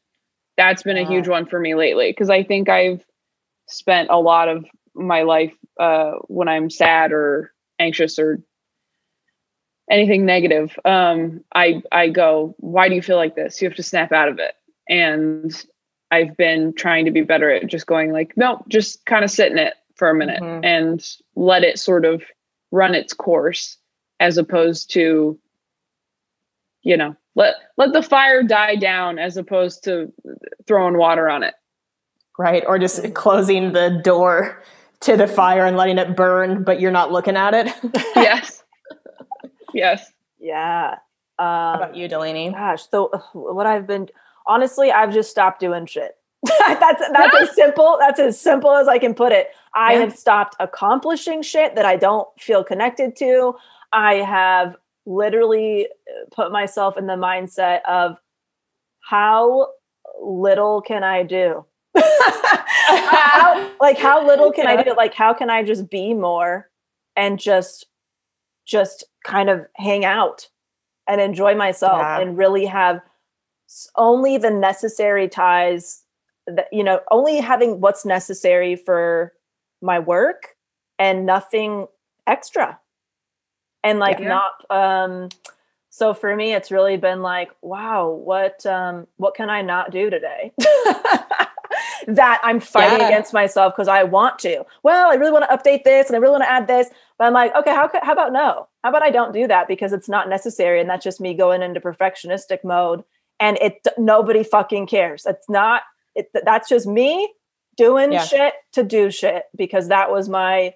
That's been a huge one for me lately, because I think I've spent a lot of my life when I'm sad or anxious or anything negative, I go, why do you feel like this? You have to snap out of it. And I've been trying to be better at just going like, no, just kind of sit in it for a minute and let it sort of run its course, as opposed to, you know, let the fire die down, as opposed to throwing water on it. Right. Or just closing the door to the fire and letting it burn, but you're not looking at it. Yes. Yes. Yeah. How about you, Delaney? Gosh, so what honestly, I've just stopped doing shit. that's as simple as I can put it. I have stopped accomplishing shit that I don't feel connected to. I have literally put myself in the mindset of how little can I do? how little can I do? Like, how can I just be more and just kind of hang out and enjoy myself and really have only the necessary ties that, you know, only having what's necessary for my work and nothing extra. And like not, so for me, it's really been like, wow, what can I not do today? That I'm fighting against myself because I want to. Well, I really want to update this and I really want to add this, but I'm like, okay, how about no? How about I don't do that because it's not necessary, and that's just me going into perfectionistic mode, and nobody fucking cares. That's just me doing shit to do shit because that was my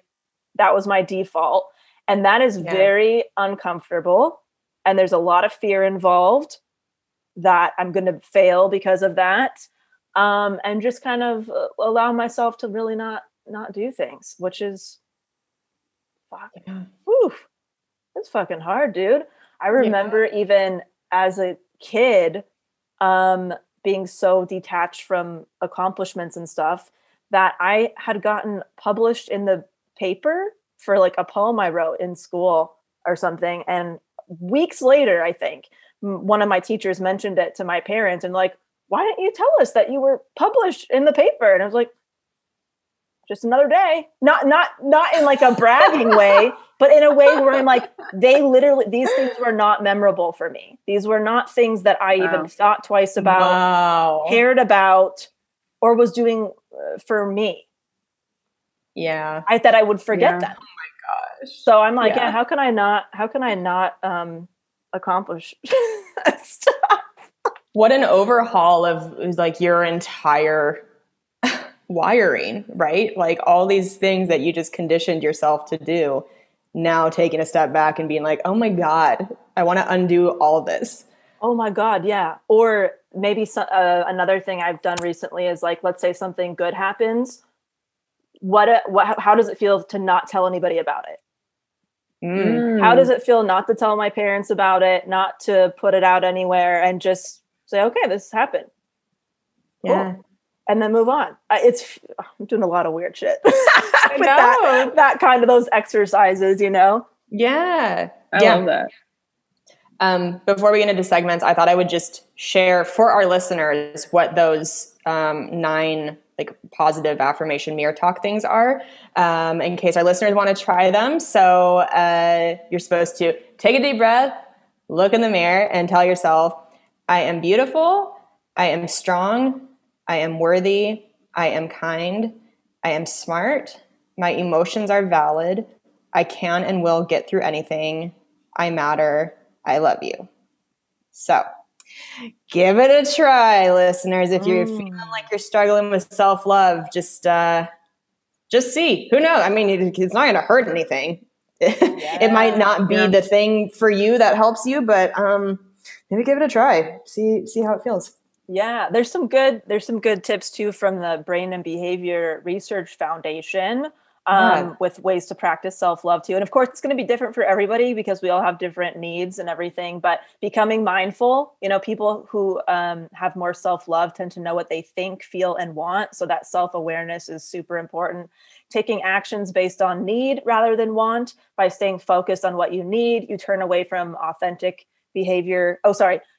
default, and that is very uncomfortable, and there's a lot of fear involved that I'm going to fail because of that. And just kind of allow myself to really not do things, which is fucking, it's fucking hard, dude. I remember even as a kid, being so detached from accomplishments and stuff that I had gotten published in the paper for like a poem I wrote in school or something. And weeks later, I think one of my teachers mentioned it to my parents and like, why didn't you tell us that you were published in the paper? And I was like, just another day. Not in like a bragging way, but in a way where I'm like, these things were not memorable for me. These were not things that I even thought twice about, cared about, or was doing for me. Yeah. I thought I would forget them. Oh my gosh. So I'm like, how can I not accomplish stuff? What an overhaul of like your entire wiring, right? Like all these things that you just conditioned yourself to do, now taking a step back and being like, oh my God, I want to undo all this. Oh my God. Yeah. Or maybe another thing I've done recently is like, let's say something good happens. How does it feel to not tell anybody about it? How does it feel not to tell my parents about it, not to put it out anywhere, and just say, okay, this happened. Yeah. Cool. And then move on. I'm doing a lot of weird shit with that kind of those exercises, you know? Yeah. I love that. Before we get into segments, I thought I would just share for our listeners what those 9 like positive affirmation mirror talk things are, in case our listeners want to try them. So you're supposed to take a deep breath, look in the mirror, and tell yourself, I am beautiful, I am strong, I am worthy, I am kind, I am smart, my emotions are valid, I can and will get through anything, I matter, I love you. So give it a try, listeners. If you're feeling like you're struggling with self-love, just see. Who knows? I mean, it's not going to hurt anything. It might not be the thing for you that helps you, but maybe give it a try. See how it feels. Yeah, there's some good tips too from the Brain and Behavior Research Foundation. with ways to practice self-love too. And of course, it's going to be different for everybody because we all have different needs and everything, but becoming mindful, people who have more self-love tend to know what they think, feel, and want. So that self-awareness is super important. Taking actions based on need rather than want. By staying focused on what you need, you turn away from authentic behavior.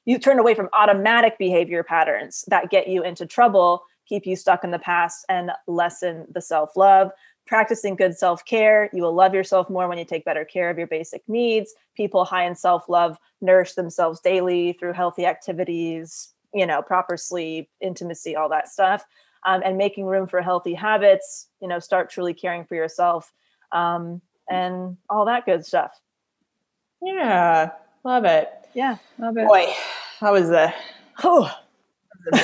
You turn away from automatic behavior patterns that get you into trouble, keep you stuck in the past, and lessen the self-love. Practicing good self-care. You will love yourself more when you take better care of your basic needs. People high in self-love nourish themselves daily through healthy activities, proper sleep, intimacy, all that stuff. And making room for healthy habits, start truly caring for yourself, and all that good stuff. Yeah. Love it. Yeah. Love it. Boy, that was a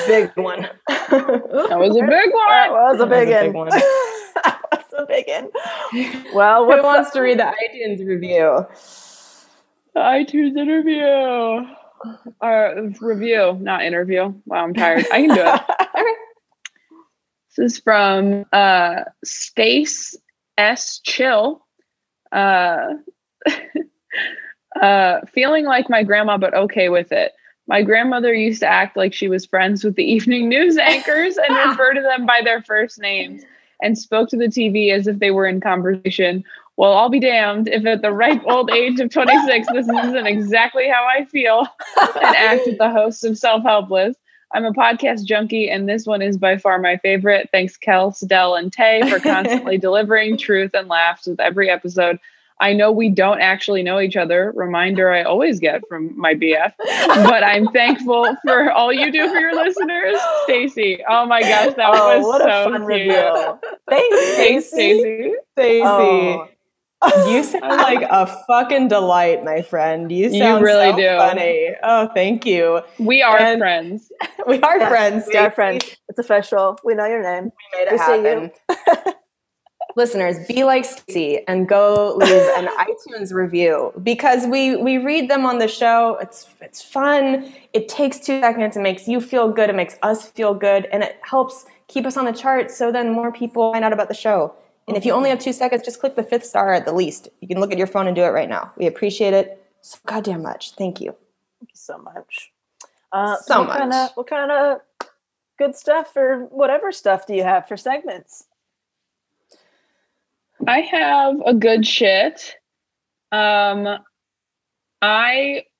big one. That was a big one. That was a big one. That was a big one. Well, who wants to read the iTunes review? The iTunes review, not interview. Wow, I'm tired. I can do it. Okay. This is from Stace S. Chill. Feeling like my grandma, but okay with it. My grandmother used to act like she was friends with the evening news anchors and refer to them by their first names and spoke to the TV as if they were in conversation. Well, I'll be damned if at the ripe old age of 26, this isn't exactly how I feel and act with the hosts of Self-Helpless. I'm a podcast junkie, and this one is by far my favorite. Thanks, Kels, Del, and Tay for constantly delivering truth and laughs with every episode. I know we don't actually know each other. Reminder I always get from my BF. But I'm thankful for all you do for your listeners. Stacy. Oh my gosh, that was what so a fun cute. review. Thanks, Stacy. Stacy. Oh. You sound like a fucking delight, my friend. You sound really so do. funny. Oh, thank you. We are friends. We are friends. We are Stacey. friends. It's official. We know your name. We made it We say happen. Listeners, be like Stacey and go leave an iTunes review because we read them on the show. It's fun. It takes 2 seconds. It makes you feel good. It makes us feel good. And it helps keep us on the charts so then more people find out about the show. And if you only have 2 seconds, just click the 5th star at the least. You can look at your phone and do it right now. We appreciate it so goddamn much. Thank you. Thank you so much. What kind of good stuff or whatever stuff do you have for segments? I have a good shit. I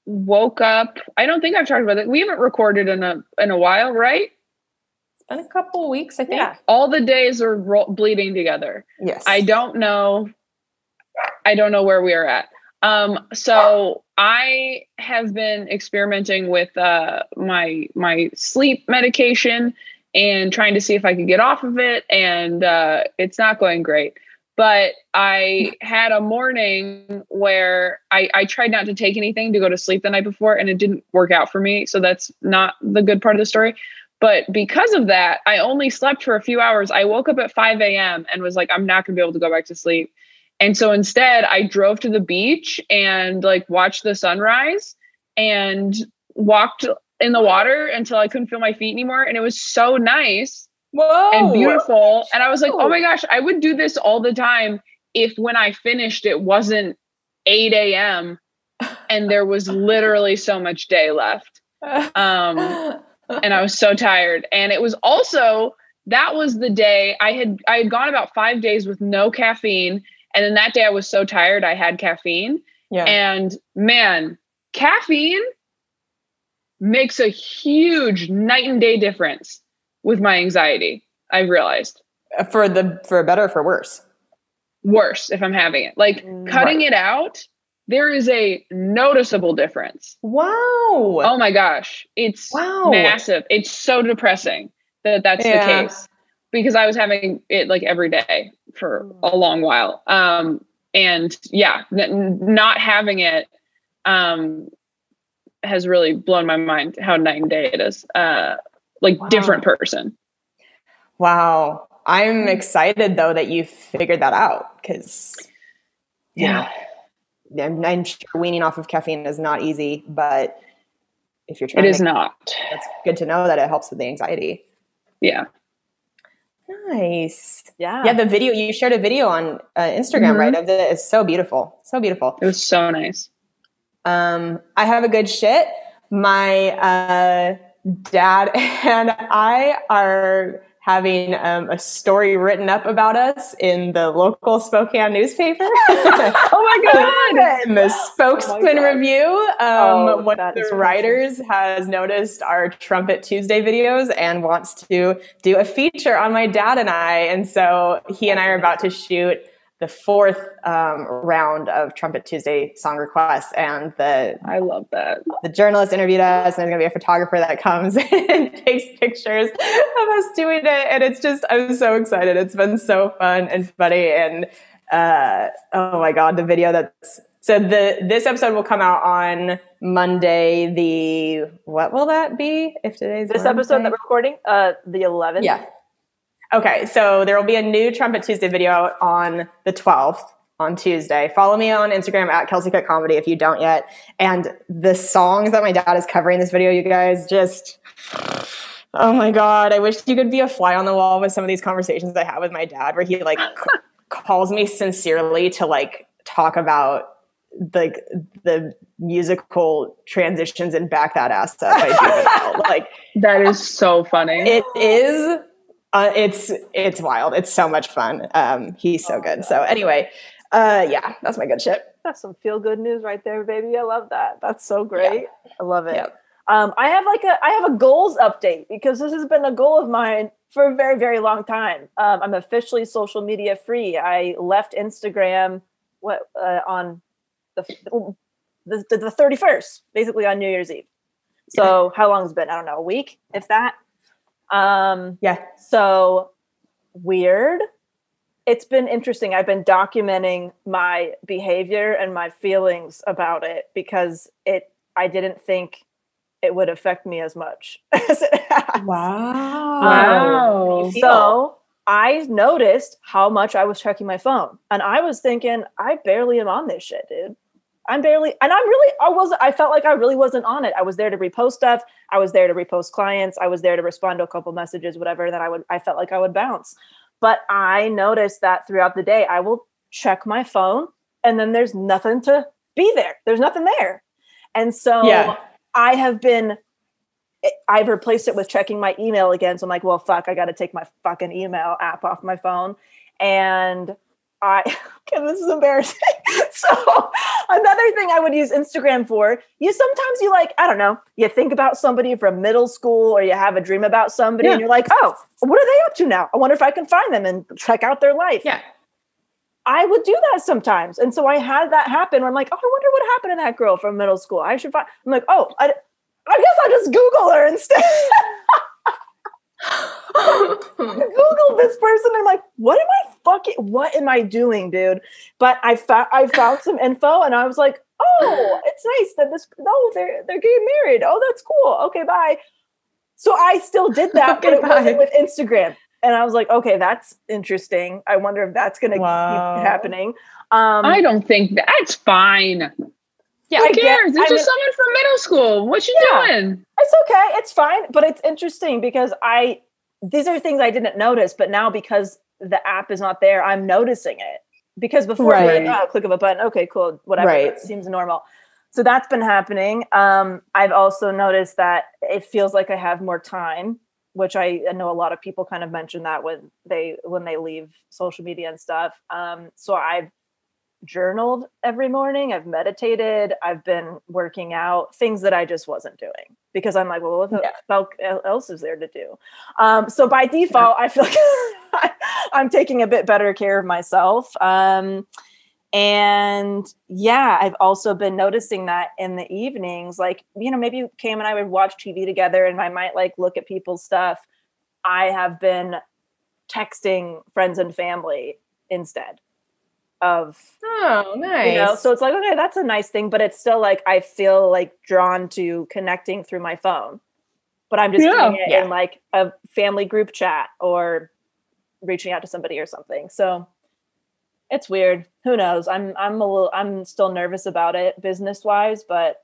woke up. I don't think I've talked about it. We haven't recorded in a while, right? It's been a couple weeks, I think. Yeah. All the days are bleeding together. Yes. I don't know where we are at. So I have been experimenting with my sleep medication and trying to see if I could get off of it, and it's not going great. But I had a morning where I tried not to take anything to go to sleep the night before, and it didn't work out for me. So that's not the good part of the story. But because of that, I only slept for a few hours. I woke up at 5 a.m. and was like, I'm not going to be able to go back to sleep. And so instead, I drove to the beach and watched the sunrise and walked in the water until I couldn't feel my feet anymore. And it was so nice. Whoa. And beautiful. And I was like, oh my gosh, I would do this all the time if when I finished, it wasn't 8 a.m. and there was literally so much day left. And I was so tired. And it was also, that was the day I had gone about 5 days with no caffeine. And then that day I was so tired, I had caffeine. Yeah. And man, caffeine makes a huge night and day difference with my anxiety. I've realized For better or for worse? Worse if I'm having it. Cutting it out, there is a noticeable difference. Wow. Oh my gosh. It's massive. It's so depressing that's the case. Because I was having it every day for a long while. And yeah, not having it has really blown my mind how night and day it is. Different person. Wow. I'm excited though that you figured that out because I'm sure weaning off of caffeine is not easy, but if you're trying it is not. That's good to know that it helps with the anxiety. Yeah. Nice. Yeah. Yeah, the video, you shared a video on Instagram, right? Of it. It's so beautiful. So beautiful. It was so nice. I have a good shit. My dad and I are having a story written up about us in the local Spokane newspaper. Oh my God. In the spokesman review, one that of is the writers has noticed our Trumpet Tuesday videos and wants to do a feature on my dad and I. And so he and I are about to shoot the fourth round of Trumpet Tuesday song requests, and I love that. the journalist interviewed us, and there's gonna be a photographer that comes and takes pictures of us doing it, and it's just, I'm so excited. It's been so fun and funny, and oh my God, the video this episode will come out on Monday. What will that be if today's This Wednesday? episode that we're recording, the 11th. Yeah. Okay, so there will be a new Trumpet Tuesday video on the 12th, on Tuesday. Follow me on Instagram at Kelsey Cook Comedy if you don't yet. And the songs that my dad is covering in this video, you guys, just, oh my God, I wish you could be a fly on the wall with some of these conversations I have with my dad, where he like calls me sincerely to like talk about like the musical transitions and back that ass up by Juvenile. Like, That is so funny. it is. It's wild. It's so much fun. He's so good. So anyway, yeah, that's my good shit. That's some feel good news right there, baby. I love that. That's so great. Yeah. I love it. Yep. I have a goals update, because this has been a goal of mine for a very, very long time. I'm officially social media free. I left Instagram on the 31st, basically on New Year's Eve. So how long has it been? I don't know, a week, if that. Yeah. So weird. It's been interesting. I've been documenting my behavior and my feelings about it, because I didn't think it would affect me as much as it has. Wow. So I noticed how much I was checking my phone, and I was thinking, I barely am on this shit, dude. I felt like I really wasn't on it. I was there to repost stuff. I was there to repost clients. I was there to respond to a couple messages, whatever, that I felt like I would bounce. But I noticed that throughout the day, I will check my phone, and then there's nothing to be there. There's nothing there. And so I've replaced it with checking my email again. So I'm like, well, fuck, I got to take my fucking email app off my phone. And this is embarrassing. So another thing I would use Instagram for, sometimes I don't know, you think about somebody from middle school, or you have a dream about somebody, and you're like, oh, what are they up to now? I wonder if I can find them and check out their life. Yeah. I would do that sometimes. And so I had that happen where I'm like, oh, I wonder what happened to that girl from middle school. I'm like, oh, I guess I'll just Google her instead. Google this person. I'm like, what am I doing, dude? But I found some info, and I was like, oh, it's nice that they're getting married. Oh, that's cool. Okay, bye. So I still did that, but it wasn't with Instagram. And I was like, okay, that's interesting. I wonder if that's going to keep happening. I don't think that's fine. Yeah, Who cares? It's just someone from middle school. What you doing? It's okay. It's fine. But it's interesting because these are things I didn't notice, but now because the app is not there, I'm noticing it. Because before, click of a button. Okay, cool. Whatever. It seems normal. So that's been happening. I've also noticed that it feels like I have more time, which I know a lot of people kind of mention that when they leave social media and stuff. So I've journaled every morning. I've meditated. I've been working out, things that I just wasn't doing because I'm like, well, what else is there to do? So by default, I feel like I'm taking a bit better care of myself. And yeah, I've also been noticing that in the evenings, like, maybe Cam and I would watch TV together and I might like look at people's stuff. I have been texting friends and family instead of, nice. so it's like, okay, that's a nice thing, but it's still like, I feel like drawn to connecting through my phone, but I'm just doing it in like a family group chat or reaching out to somebody or something. So it's weird. Who knows? I'm still nervous about it business wise, but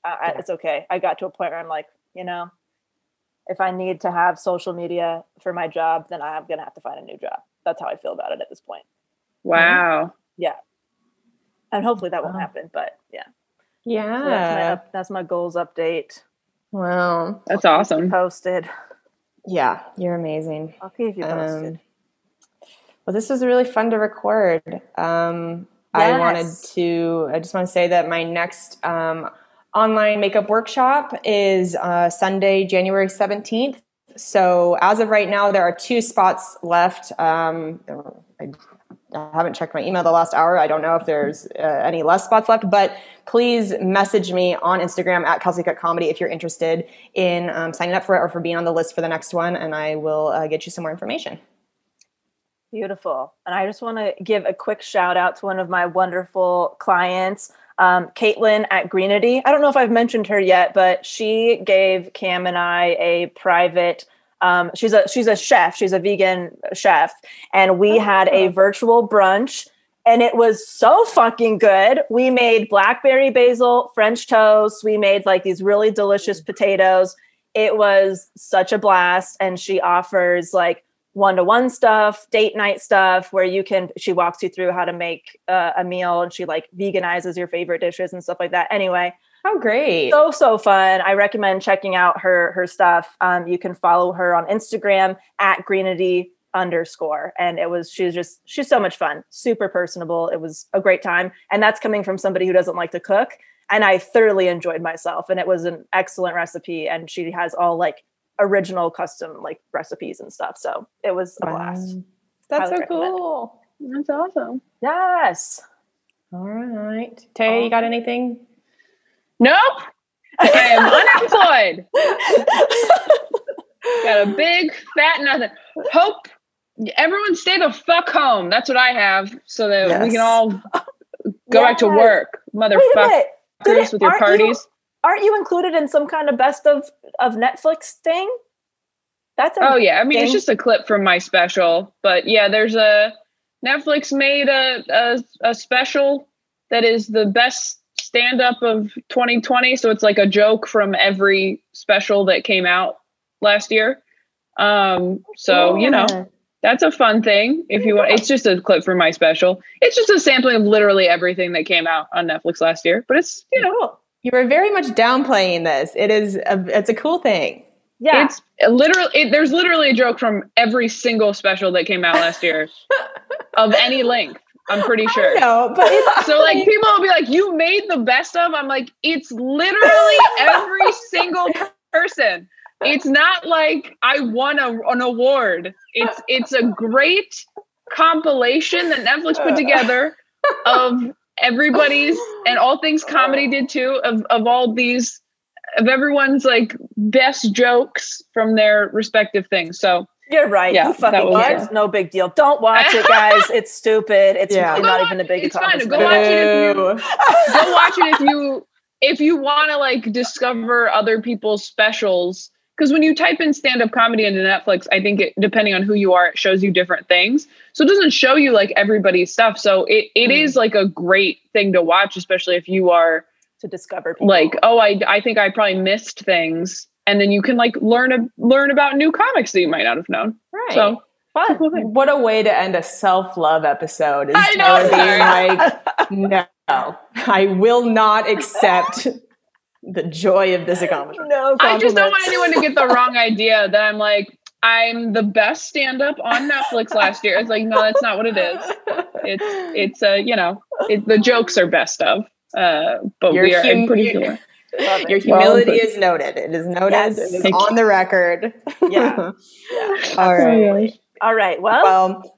it's okay. I got to a point where I'm like, if I need to have social media for my job, then I'm going to have to find a new job. That's how I feel about it at this point. Wow. Yeah. And hopefully that won't happen, but yeah. Yeah. So that's my goals update. Wow. That's Keep you awesome. posted. Yeah, you're amazing. I'll keep you posted. Well, this was really fun to record. I just want to say that my next online makeup workshop is Sunday, January 17th. So as of right now, there are 2 spots left. I haven't checked my email the last hour. I don't know if there's any less spots left, but please message me on Instagram at Kelsey Cook Comedy if you're interested in signing up for it or for being on the list for the next one, and I will get you some more information. Beautiful. And I just want to give a quick shout out to one of my wonderful clients, Caitlin at Greenity. I don't know if I've mentioned her yet, but she gave Cam and I a private she's a chef. She's a vegan chef. And we had a virtual brunch and it was so fucking good. We made blackberry basil French toast. We made like these really delicious potatoes. It was such a blast. And she offers like one-to-one stuff, date night stuff, where she walks you through how to make a meal, and she like veganizes your favorite dishes and stuff like that. Anyway, oh, great. So fun. I recommend checking out her stuff. You can follow her on Instagram at Greenity_. And she's so much fun, super personable. It was a great time. And that's coming from somebody who doesn't like to cook. And I thoroughly enjoyed myself, and it was an excellent recipe. And she has all like original custom like recipes and stuff. So it was a blast. That's so cool. That's awesome. Yes. All right. Tay, you got anything? Nope. I am unemployed. Got a big fat nothing. Hope everyone stay the fuck home. That's what I have, so that we can all go back to work. Motherfuckers with your parties. Aren't you included in some kind of best of Netflix thing? I mean, it's just a clip from my special, but yeah, there's Netflix made a special that is the best stand-up of 2020. So it's like a joke from every special that came out last year. That's a fun thing. If you want, it's just a clip from my special. It's just a sampling of literally everything that came out on Netflix last year, but it's, you were very much downplaying this. It's a cool thing. Yeah. It's there's literally a joke from every single special that came out last year of any length. I'm pretty sure. I know, but so like people will be like, you made the best of. I'm like, it's literally every single person. It's not like I won an award. It's a great compilation that Netflix put together of everybody's, and All Things Comedy did too, of all these, of everyone's like best jokes from their respective things. So you're right. Yeah, you fucking was no big deal. Don't watch it, guys. It's stupid. It's really not even a big accomplishment. Go watch it if you want to like discover other people's specials. Because when you type in stand-up comedy into Netflix, I think depending on who you are, it shows you different things. So it doesn't show you like everybody's stuff. So it is like a great thing to watch, especially if you are to discover people. Like, I think I probably missed things. And then you can like learn about new comics that you might not have known. Right. So fun. What a way to end a self-love episode is I know, being like, no, I will not accept the joy of this accomplishment. No, I just don't want anyone to get the wrong idea that I'm the best stand-up on Netflix last year. It's like, no, that's not what it is. It's the jokes are best of. But I'm pretty sure. Your humility is noted. It is noted. Yes. It is on the record. Yeah. All right. All right. Well,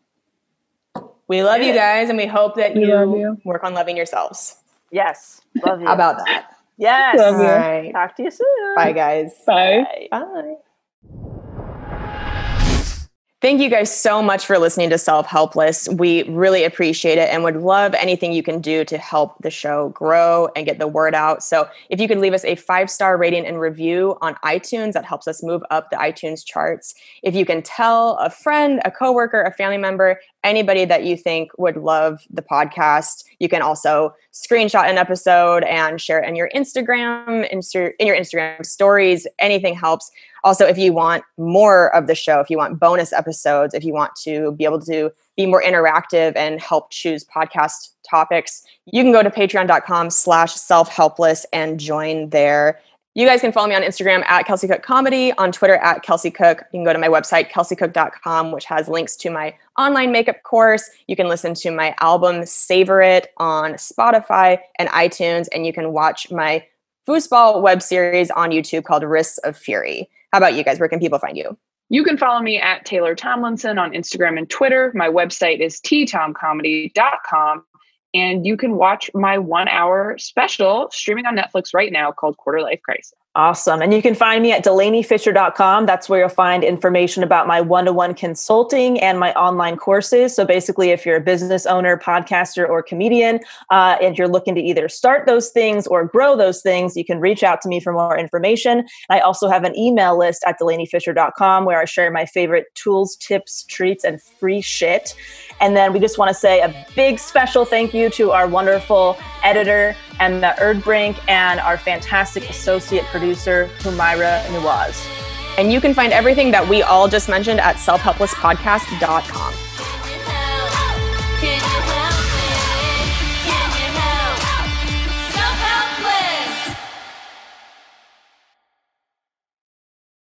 we love you guys, and we hope that you work on loving yourselves. Yes. Love you. How about that? Yes. Love you. All right. Talk to you soon. Bye, guys. Bye. Bye. Thank you guys so much for listening to Self-Helpless. We really appreciate it and would love anything you can do to help the show grow and get the word out. So if you could leave us a 5-star rating and review on iTunes, that helps us move up the iTunes charts. If you can tell a friend, a coworker, a family member, anybody that you think would love the podcast. You can also screenshot an episode and share it in your Instagram, in your Instagram stories. Anything helps. Also, if you want more of the show, if you want bonus episodes, if you want to be able to be more interactive and help choose podcast topics, you can go to patreon.com/self-helpless and join there. You guys can follow me on Instagram at Kelsey Cook Comedy, on Twitter at Kelsey Cook. You can go to my website, kelseycook.com, which has links to my online makeup course. You can listen to my album, Savor It, on Spotify and iTunes. And you can watch my foosball web series on YouTube called Risks of Fury. How about you guys? Where can people find you? You can follow me at Taylor Tomlinson on Instagram and Twitter. My website is ttomcomedy.com. And you can watch my 1-hour special streaming on Netflix right now called Quarter Life Crisis. Awesome. And you can find me at DelaneyFisher.com. That's where you'll find information about my one-to-one consulting and my online courses. So basically, if you're a business owner, podcaster, or comedian, and you're looking to either start those things or grow those things, you can reach out to me for more information. I also have an email list at DelaneyFisher.com where I share my favorite tools, tips, treats, and free shit. And then we just want to say a big special thank you to our wonderful editor, Emma Erdbrink, and our fantastic associate producer, Humaira Nawaz. And you can find everything that we all just mentioned at selfhelplesspodcast.com.